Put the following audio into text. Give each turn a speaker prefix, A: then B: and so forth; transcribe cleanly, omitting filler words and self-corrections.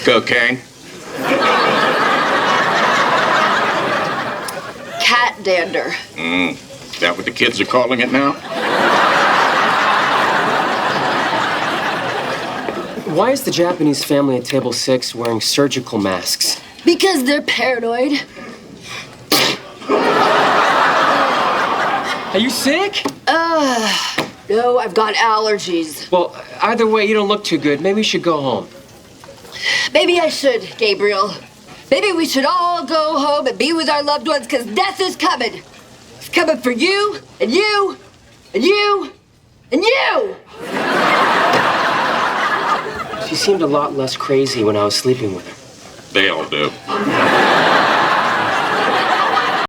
A: Cocaine?
B: Cat dander.
A: Is that what the kids are calling it now?
C: Why is the Japanese family at table 6 wearing surgical masks?
B: Because they're paranoid.
C: Are you sick?
B: No, I've got allergies.
C: Well, either way, you don't look too good. Maybe you should go home.
B: Maybe I should, Gabriel. Maybe we should all go home and be with our loved ones, because death is coming. It's coming for you, and you, and you, and you!
C: She seemed a lot less crazy when I was sleeping with her.
A: They all do.